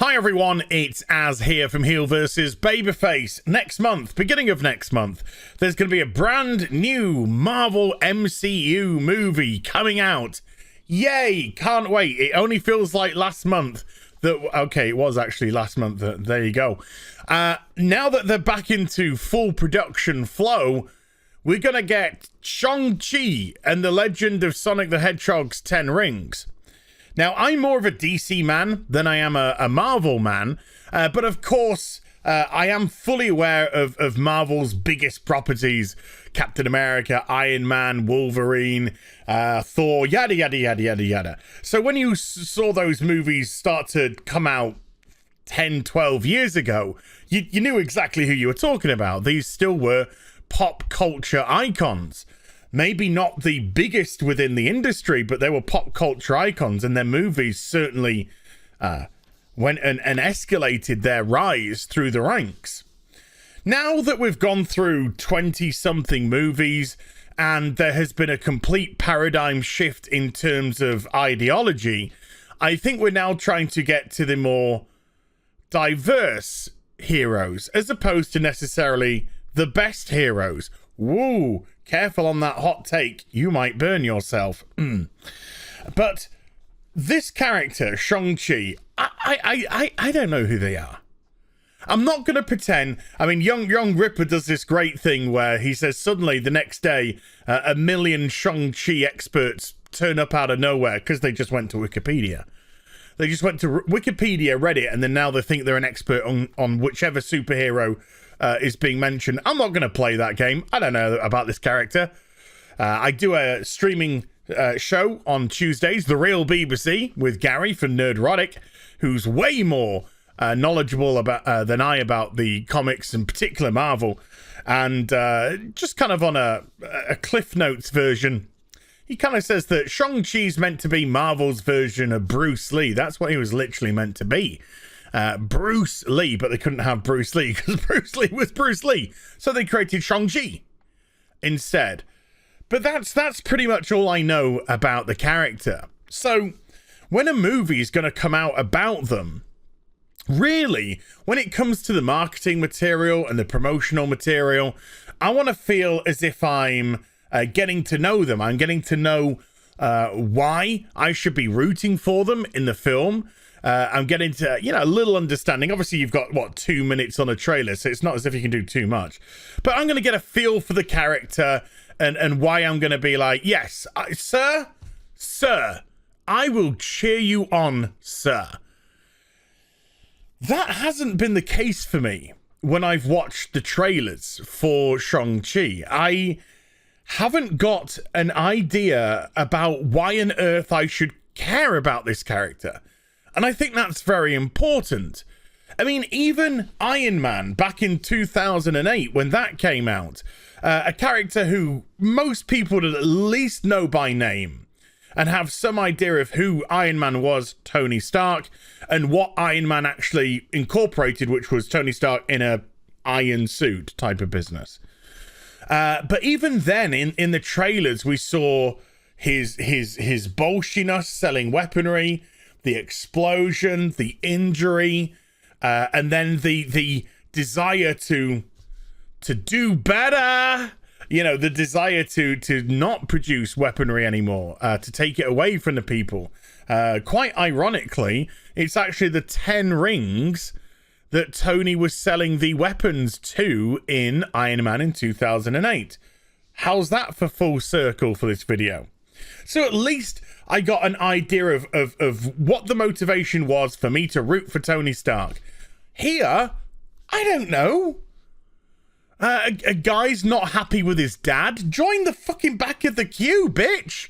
Hi everyone, it's Az here from HeelvsBabyface. Next month, beginning of next month, there's going to be a brand new Marvel MCU movie coming out. Yay, can't wait. It only feels like last month that, okay, it was actually last month, there you go. Now that they're back into full production flow, we're going to get Shang Chi and the Legend of Sonic the Hedgehog's 10 Rings. Now, I'm more of a DC man than I am a Marvel man, but of course, I am fully aware of Marvel's biggest properties: Captain America, Iron Man, Wolverine, Thor, yada, yada, yada, yada, yada. So when you saw those movies start to come out 10, 12 years ago, you knew exactly who you were talking about. These still were pop culture icons. Maybe not the biggest within the industry, but they were pop culture icons, and their movies certainly went and escalated their rise through the ranks. Now that we've gone through 20-something movies, and there has been a complete paradigm shift in terms of ideology, I think we're now trying to get to the more diverse heroes, as opposed to necessarily the best heroes. Woo! Careful on that hot take, you might burn yourself. But this character, Shang Chi, I don't know who they are. I'm not going to pretend. I mean, Young Ripper does this great thing where he says suddenly the next day, a million Shang Chi experts turn up out of nowhere because they just went to Wikipedia. They just went to Wikipedia, read it, and then now they think they're an expert on whichever superhero is being mentioned. I'm not going to play that game. I don't know about this character. I do a streaming show on Tuesdays, The Real BBC, with Gary from Nerdrotic, who's way more knowledgeable about than I about the comics, in particular Marvel. And just kind of on a Cliff Notes version, he kind of says that Shang-Chi's meant to be Marvel's version of Bruce Lee. That's what he was literally meant to be. Bruce Lee, but they couldn't have Bruce Lee because Bruce Lee was Bruce Lee. So they created Shang-Chi instead. But that's pretty much all I know about the character. So when a movie is going to come out about them, really, when it comes to the marketing material and the promotional material, I want to feel as if I'm getting to know them. I'm getting to know why I should be rooting for them in the film. I'm getting to, a little understanding. Obviously, you've got, 2 minutes on a trailer, so it's not as if you can do too much. But I'm going to get a feel for the character and why I'm going to be like, yes, sir, I will cheer you on, sir. That hasn't been the case for me when I've watched the trailers for Shang-Chi. I haven't got an idea about why on earth I should care about this character. And I think that's very important. I mean, even Iron Man back in 2008, when that came out, a character who most people would at least know by name and have some idea of who Iron Man was, Tony Stark, and what Iron Man actually incorporated, which was Tony Stark in a iron suit type of business. But even then, in the trailers, we saw his bolshiness selling weaponry, the explosion, the injury, and then the desire to do better. The desire to not produce weaponry anymore, to take it away from the people. Quite ironically, it's actually the 10 rings that Tony was selling the weapons to in Iron Man in 2008. How's that for full circle for this video? So at least I got an idea of what the motivation was for me to root for Tony Stark. Here, I don't know. A guy's not happy with his dad. Join the fucking back of the queue, bitch.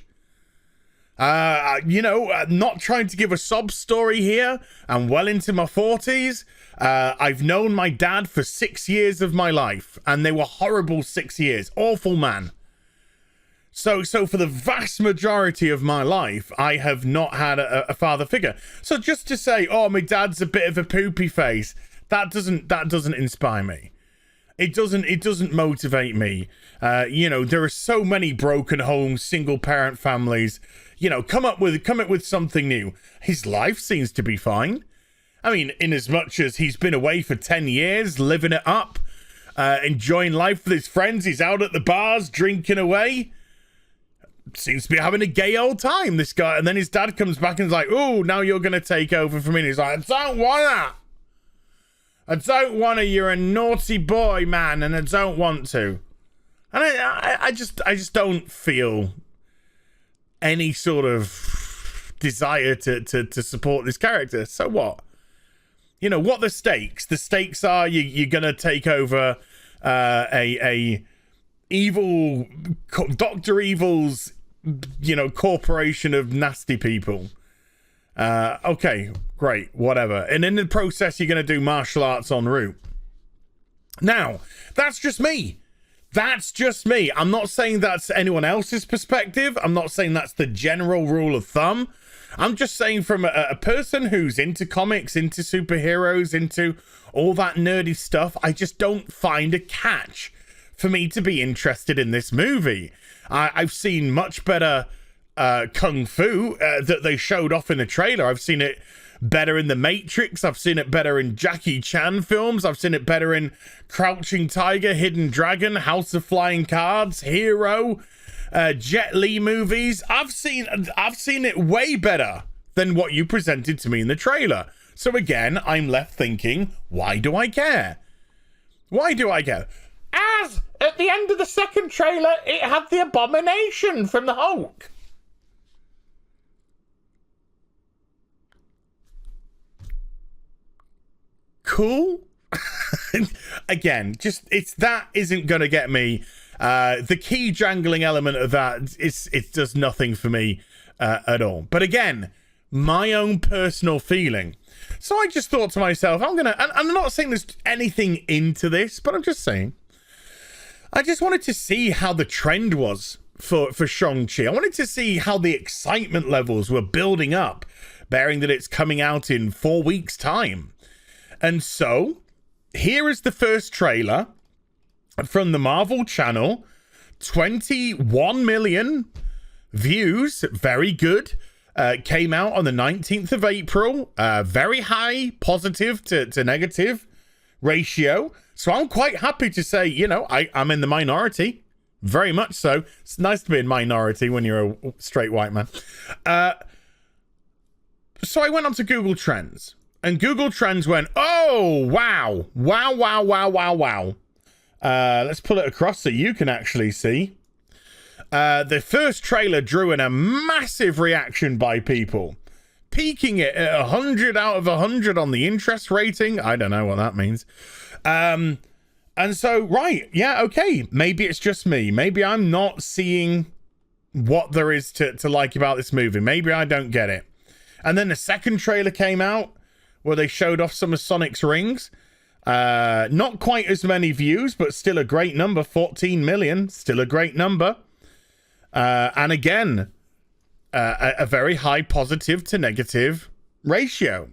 Not trying to give a sob story here. I'm well into my 40s. I've known my dad for 6 years of my life, and they were horrible 6 years. Awful man. So for the vast majority of my life, I have not had a father figure. So just to say, oh, my dad's a bit of a poopy face, that doesn't inspire me. It doesn't motivate me. There are so many broken homes, single parent families. Come up with something new. His life seems to be fine. I mean, in as much as he's been away for 10 years, living it up, enjoying life with his friends, he's out at the bars, drinking away. Seems to be having a gay old time, this guy. And then his dad comes back and is like, oh, now you're going to take over for me. And he's like, I don't want that. I don't want to. You're a naughty boy, man, and I don't want to. And I just don't feel any sort of desire to support this character. So what? You know, what the stakes? The stakes are you're going to take over a evil, Dr. Evil's, you know, corporation of nasty people. Okay, great, whatever. And in the process, you're going to do martial arts en route. Now, that's just me. That's just me. I'm not saying that's anyone else's perspective. I'm not saying that's the general rule of thumb. I'm just saying from a person who's into comics, into superheroes, into all that nerdy stuff, I just don't find a catch for me to be interested in this movie. I've seen much better kung fu that they showed off in the trailer. I've seen it better in The Matrix. I've seen it better in Jackie Chan films. I've seen it better in Crouching Tiger, Hidden Dragon, House of Flying Cards, Hero, Jet Li movies. I've seen it way better than what you presented to me in the trailer. So again, I'm left thinking, why do I care? Why do I care? As at the end of the second trailer, it had the Abomination from the Hulk. Cool. Again, just that isn't gonna get me. The key jangling element of that it does nothing for me at all. But again, my own personal feeling. So I just thought to myself, I'm not saying there's anything into this, but I'm just saying, I just wanted to see how the trend was for Shang Chi. I wanted to see how the excitement levels were building up, bearing that it's coming out in 4 weeks' time. And so, here is the first trailer from the Marvel channel. 21 million views. Very good. Came out on the 19th of April. Very high positive to negative ratio. So I'm quite happy to say, you know, I'm in the minority. Very much so. It's nice to be in minority when you're a straight white man. So I went on to Google Trends. And Google Trends went, oh, wow. Wow, wow, wow, wow, wow. Let's pull it across so you can actually see. The first trailer drew in a massive reaction by people, peaking it at 100 out of 100 on the interest rating. I don't know what that means. And so, right, yeah, okay. Maybe it's just me. Maybe I'm not seeing what there is to like about this movie. Maybe I don't get it. And then the second trailer came out, where they showed off some of Sonic's rings. Not quite as many views, but still a great number. 14 million, still a great number. And again, a very high positive to negative ratio.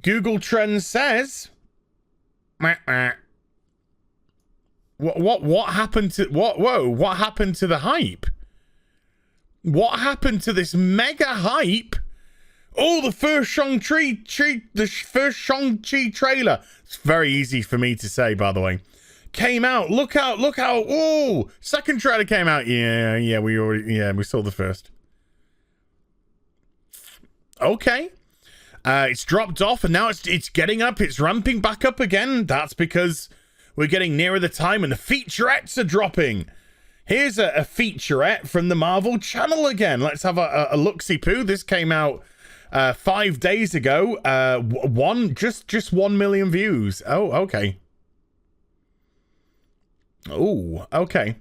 Google Trends says, what happened to what happened to the hype? What happened to this mega hype? Oh, the first Shang-Chi trailer. It's very easy for me to say, by the way. Came out. Look out. Oh, second trailer came out. Yeah, we saw the first. Okay. It's dropped off and now it's getting up. It's ramping back up again. That's because we're getting nearer the time and the featurettes are dropping. Here's a featurette from the Marvel channel again. Let's have a look-see-poo. This came out 5 days ago. Just 1 million views. Oh, okay. Oh, okay.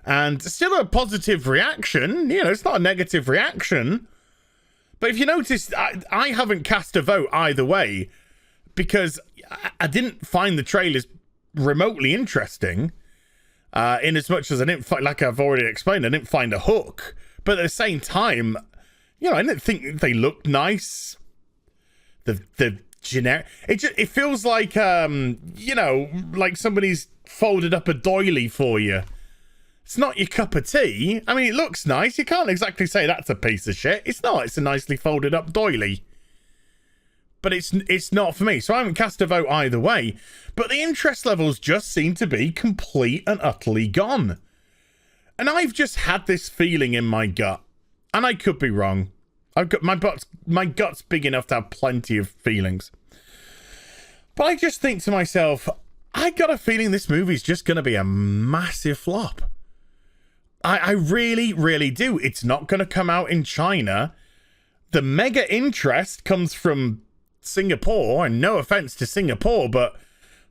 And still a positive reaction. You know, it's not a negative reaction. But if you notice, I haven't cast a vote either way because I didn't find the trailers remotely interesting. In as much as I didn't find, like I've already explained, I didn't find a hook. But at the same time, you know, I didn't think they looked nice. The generic, it feels like you know, like somebody's folded up a doily for you. It's not your cup of tea. I mean, it looks nice. You can't exactly say that's a piece of shit. It's not. It's a nicely folded up doily. but it's not for me. So I haven't cast a vote either way. But the interest levels just seem to be complete and utterly gone. And I've just had this feeling in my gut, and I could be wrong. I've got my gut's big enough to have plenty of feelings. But I just think to myself, I got a feeling this movie's just going to be a massive flop. I really, really do. It's not going to come out in China. The mega interest comes from Singapore, and no offense to Singapore, but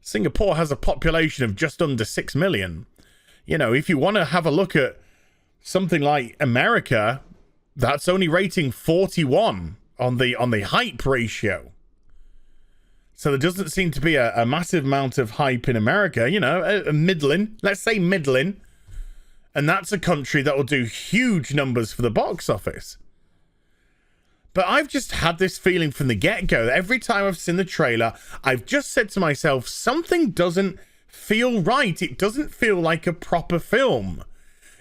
Singapore has a population of just under 6 million. You know, if you want to have a look at something like America, that's only rating 41 on the hype ratio. So there doesn't seem to be a massive amount of hype in America, you know, a middling, let's say middling. And that's a country that will do huge numbers for the box office. But I've just had this feeling from the get-go that every time I've seen the trailer, I've just said to myself, something doesn't feel right. It doesn't feel like a proper film.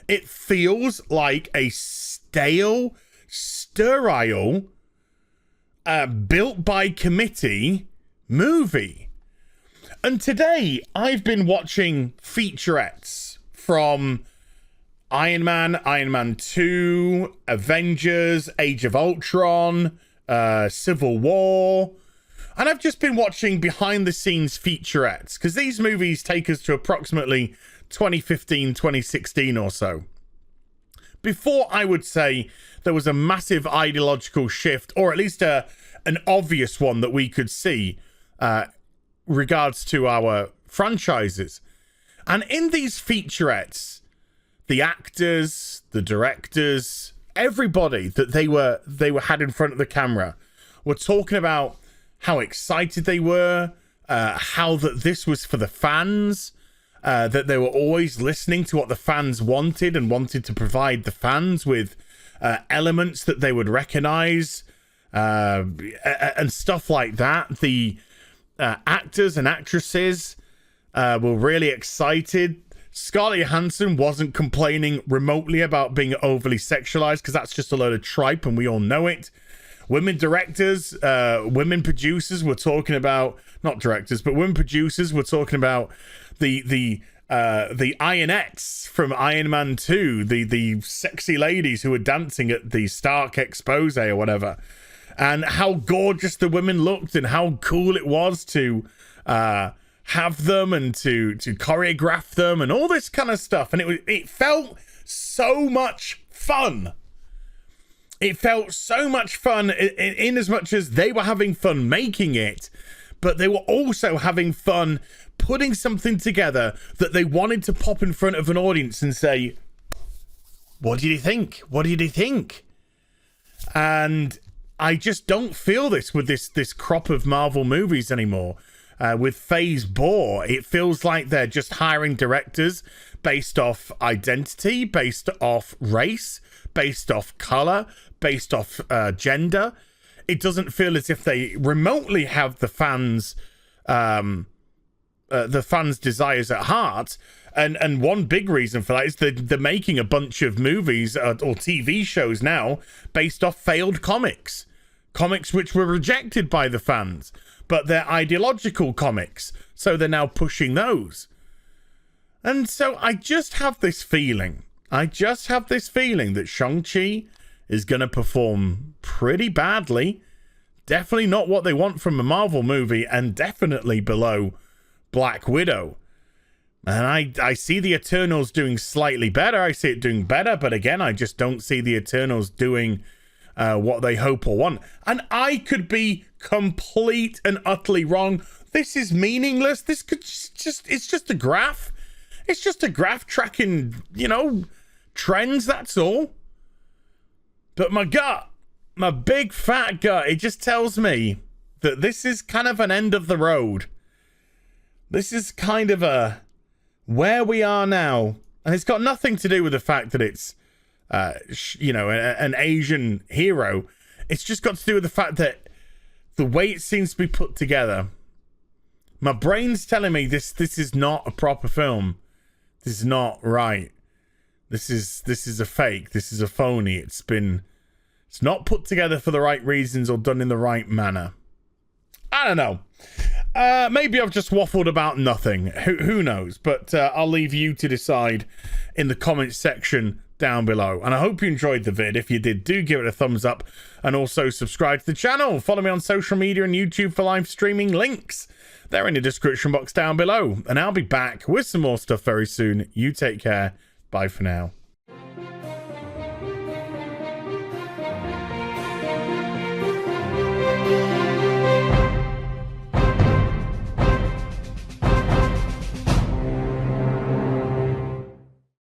It feels like a stale, sterile, built by committee movie. And today I've been watching featurettes from Iron Man 2, Avengers, Age of Ultron, Civil War. And I've just been watching behind-the-scenes featurettes, because these movies take us to approximately 2015, 2016 or so. Before I would say there was a massive ideological shift, or at least an obvious one that we could see regards to our franchises. And in these featurettes, the actors, the directors, everybody that they were had in front of the camera were talking about how excited they were, how that this was for the fans, that they were always listening to what the fans wanted and wanted to provide the fans with elements that they would recognize and stuff like that. The actors and actresses were really excited. Scarlett Johansson wasn't complaining remotely about being overly sexualized, because that's just a load of tripe and we all know it. Women directors, women producers were talking about, not directors, but women producers were talking about the Ionettes from Iron Man 2, the sexy ladies who were dancing at the Stark expose or whatever, and how gorgeous the women looked and how cool it was to have them and to choreograph them and all this kind of stuff. And it felt so much fun. It felt so much fun in as much as they were having fun making it, but they were also having fun putting something together that they wanted to pop in front of an audience and say, what did you think? What did you think? And I just don't feel this with this crop of Marvel movies anymore. With Phase 4, it feels like they're just hiring directors based off identity, based off race, based off color, based off gender. It doesn't feel as if they remotely have the fans' desires at heart. And one big reason for that is they're making a bunch of movies or TV shows now based off failed comics which were rejected by the fans, but they're ideological comics, so they're now pushing those. And so I just have this feeling that Shang-Chi is going to perform pretty badly. Definitely not what they want from a Marvel movie, and definitely below Black Widow. And I see the Eternals doing slightly better. I see it doing better, but again, I just don't see the Eternals doing what they hope or want. And I could be complete and utterly wrong. This is meaningless. This could it's just a graph. It's just a graph tracking, trends, that's all. But my gut, my big fat gut, it just tells me that this is kind of an end of the road. This is kind of where we are now. And it's got nothing to do with the fact that it's, an Asian hero. It's just got to do with the fact that the way it seems to be put together, my brain's telling me this is not a proper film. This is not right. This is a fake. This is a phony. It's not put together for the right reasons or done in the right manner. don't know. Maybe I've just waffled about nothing. Who knows? But I'll leave you to decide in the comments section down below. And I hope you enjoyed the vid. If you did, do give it a thumbs up. And also subscribe to the channel. Follow me on social media and YouTube for live streaming links. They're in the description box down below. And I'll be back with some more stuff very soon. You take care. Bye for now.